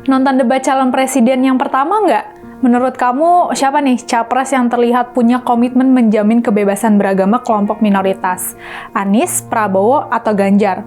Nonton debat calon presiden yang pertama nggak? Menurut kamu, siapa nih capres yang terlihat punya komitmen menjamin kebebasan beragama kelompok minoritas? Anies, Prabowo, atau Ganjar?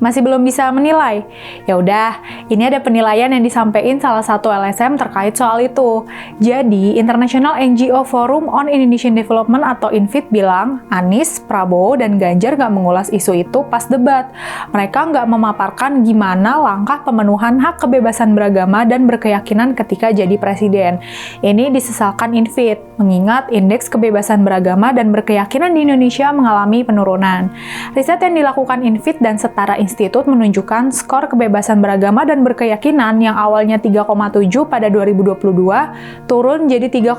Masih belum bisa menilai? Ya udah, ini ada penilaian yang disampaikan salah satu LSM terkait soal itu. Jadi, International NGO Forum on Indonesian Development atau INFID bilang, Anies, Prabowo, dan Ganjar nggak mengulas isu itu pas debat. Mereka nggak memaparkan gimana langkah pemenuhan hak kebebasan beragama dan berkeyakinan ketika jadi presiden. Ini disesalkan INFID, mengingat indeks kebebasan beragama dan berkeyakinan di Indonesia mengalami penurunan. Riset yang dilakukan INFID dan Setara Institut menunjukkan skor kebebasan beragama dan berkeyakinan yang awalnya 3,7 pada 2022 turun jadi 3,4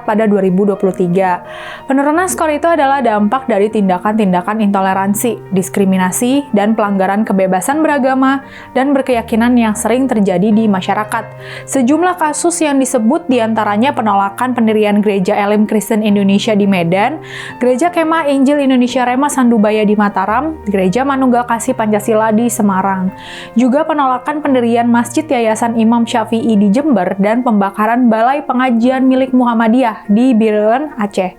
pada 2023. Penurunan skor itu adalah dampak dari tindakan-tindakan intoleransi, diskriminasi, dan pelanggaran kebebasan beragama dan berkeyakinan yang sering terjadi di masyarakat. Sejumlah kasus yang disebut diantaranya penolakan pendirian Gereja Elim Kristen Indonesia di Medan, Gereja Kemah Injil Indonesia Rema Sandubaya di Mataram, Gereja Manunggal Kasih Pancasila di Semarang. Juga penolakan pendirian Masjid Yayasan Imam Syafi'i di Jember dan pembakaran Balai Pengajian milik Muhammadiyah di Biren, Aceh.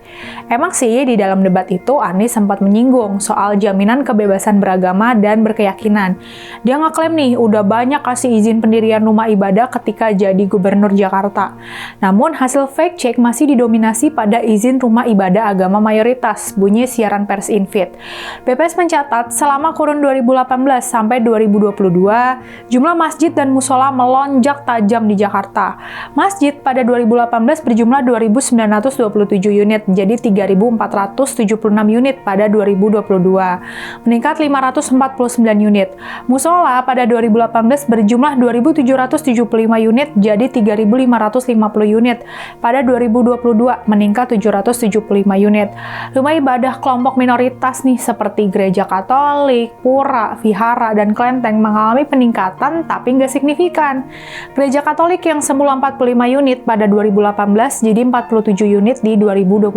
Emang sih di dalam debat itu Anies sempat menyinggung soal jaminan kebebasan beragama dan berkeyakinan. Dia ngeklaim nih udah banyak kasih izin pendirian rumah ibadah ketika jadi gubernur Jakarta. Namun hasil fact check masih didominasi pada izin rumah ibadah agama mayoritas, bunyi siaran pers INFID. BPS mencatat selama kurun 2018 sampai 2022, jumlah masjid dan musola melonjak tajam di Jakarta. Masjid pada 2018 berjumlah 2.927 unit, jadi 3.476 unit pada 2022, meningkat 549 unit. Musola pada 2018 berjumlah 2.775 unit, jadi 3.550 unit. Pada 2022, meningkat 775 unit. Rumah ibadah kelompok minoritas nih, seperti gereja Katolik, pura, vihara, dan kelenteng mengalami peningkatan tapi nggak signifikan. Gereja Katolik yang semula 45 unit pada 2018 jadi 47 unit di 2022.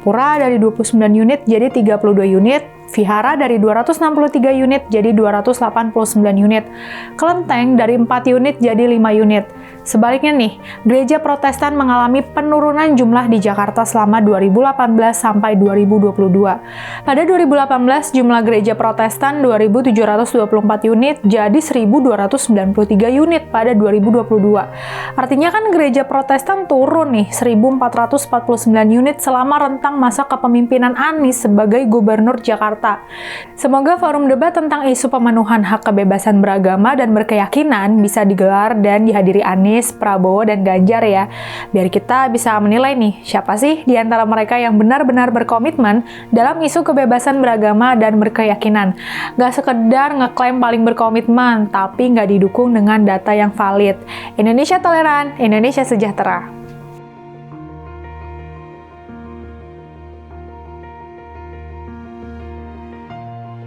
Pura dari 29 unit jadi 32 unit, vihara dari 263 unit jadi 289 unit, kelenteng dari 4 unit jadi 5 unit. Sebaliknya nih, gereja Protestan mengalami penurunan jumlah di Jakarta selama 2018 sampai 2022. Pada 2018, jumlah gereja Protestan 2.724 unit jadi 1.293 unit pada 2022. Artinya kan gereja Protestan turun nih 1.449 unit selama rentang masa kepemimpinan Anies sebagai gubernur Jakarta. Semoga forum debat tentang isu pemenuhan hak kebebasan beragama dan berkeyakinan bisa digelar dan dihadiri Anies, Prabowo, dan Ganjar ya. Biar kita bisa menilai nih, siapa sih di antara mereka yang benar-benar berkomitmen dalam isu kebebasan beragama dan berkeyakinan. Gak sekedar ngeklaim paling berkomitmen, tapi nggak didukung dengan data yang valid. Indonesia toleran, Indonesia sejahtera.